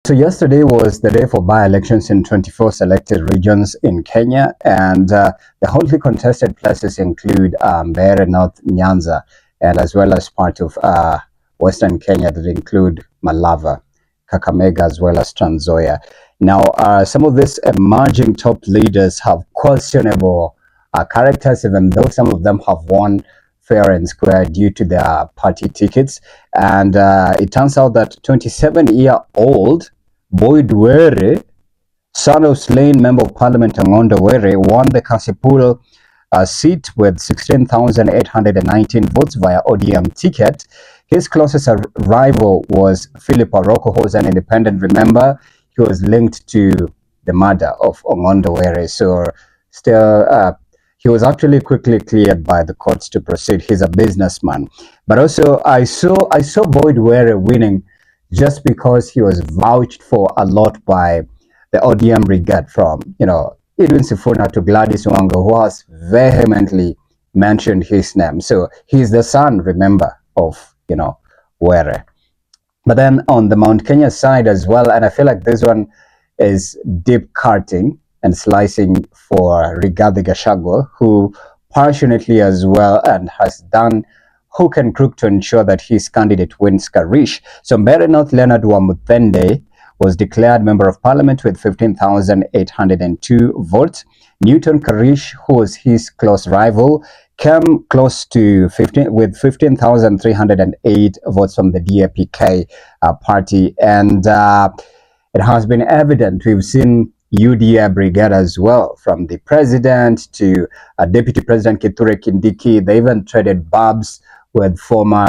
So yesterday was the day for by-elections in 24 selected regions in Kenya, and the hotly contested places include Mbeere, North Nyanza, and as well as part of Western Kenya that include Malava, Kakamega, as well as Trans Nzoia. Now, some of these emerging top leaders have questionable characters, even though some of them have won fair and square due to their party tickets. And it turns out that 27-year-old Boyd Were, son of slain Member of Parliament Bondo, won the Kasipul seat with 16,819 votes via ODM ticket. His closest rival was Philip Aroko, who was an independent. Remember, he was linked to the murder of Bondo. So still, he was actually quickly cleared by the courts to proceed. He's a businessman. But also, I saw Boyd Were winning just because he was vouched for a lot by the ODM brigade, from, Edwin Sifuna to Gladys Wanga, who has vehemently mentioned his name. So he's the son, remember, of, Were. But then on the Mount Kenya side as well, and I feel like this one is deep cutting and slicing for Rigathi Gachagua, who passionately as well and has done hook and crook to ensure that his candidate wins Karish. So Mbeere North LEORNARD WAMUTHENDE was declared Member of Parliament with 15,802 votes. Newton Karish, who was his close rival, came close to 15,308 votes from the DAPK party. And it has been evident. We've seen UDA brigade as well, from the president to Deputy President Kithure Kindiki. They even traded barbs with former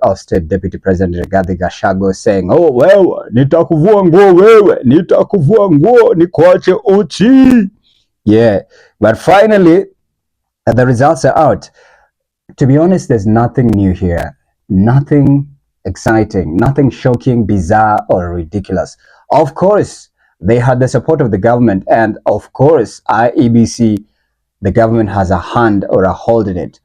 ousted Deputy President Rigathi Gachagua, saying, "Oh, wewe nitakuvua nguo, wewe nitakuvua nguo, nikuache uchi." Yeah, but finally the results are out. To be honest, there's nothing new here, nothing exciting, nothing shocking, bizarre, or ridiculous. Of course, they had the support of the government, and of course, IEBC, the government has a hand or a hold in it.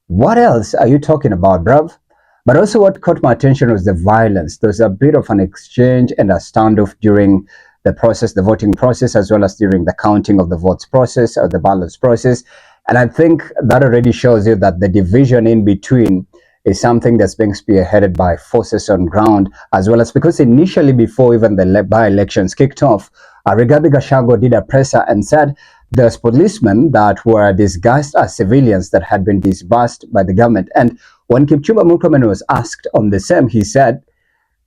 What else are you talking about, bruv? But also what caught my attention was the violence. There's a bit of an exchange and a standoff during the process, the voting process, as well as during the counting of the votes process or the ballots process. And I think that already shows you that the division in between is something that's being spearheaded by forces on ground, as well as because initially, before even the by-elections kicked off, Rigathi Gachagua did a presser and said there's policemen that were disguised as civilians that had been disbursed by the government. And when Kipchumba Murkomen was asked on the same, he said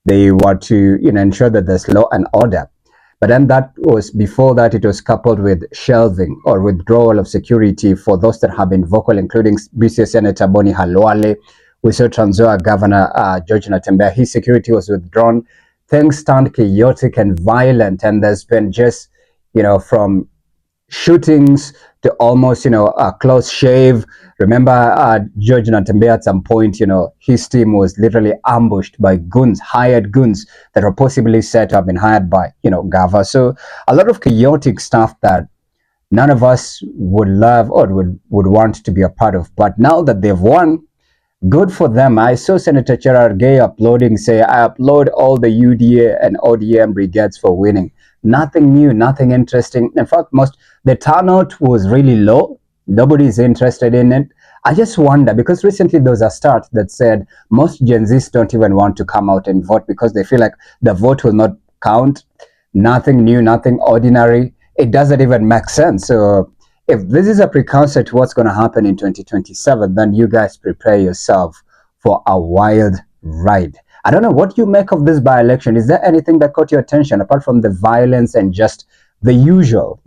they were to ensure that there's law and order. But then that was before that, it was coupled with shelving or withdrawal of security for those that have been vocal, including BC Senator Boni Halwale. We saw Trans Nzoia Governor George Natembeya. His security was withdrawn. Things turned chaotic and violent, and there's been just, from shootings to almost, a close shave. Remember, George Natembeya at some point, his team was literally ambushed by goons, hired goons that were possibly said to have been hired by, Gava. So a lot of chaotic stuff that none of us would love or would want to be a part of. But now that they've won, good for them. I saw Senator Cherargei uploading, say, I upload all the UDA and ODM brigades for winning. Nothing new, nothing interesting. In fact, the turnout was really low. Nobody's interested in it. I just wonder, because recently there was a stat that said most Gen Zs don't even want to come out and vote because they feel like the vote will not count. Nothing new, nothing ordinary. It doesn't even make sense. So if this is a precursor to what's going to happen in 2027, then you guys prepare yourself for a wild ride. I don't know what you make of this by-election. Is there anything that caught your attention apart from the violence and just the usual,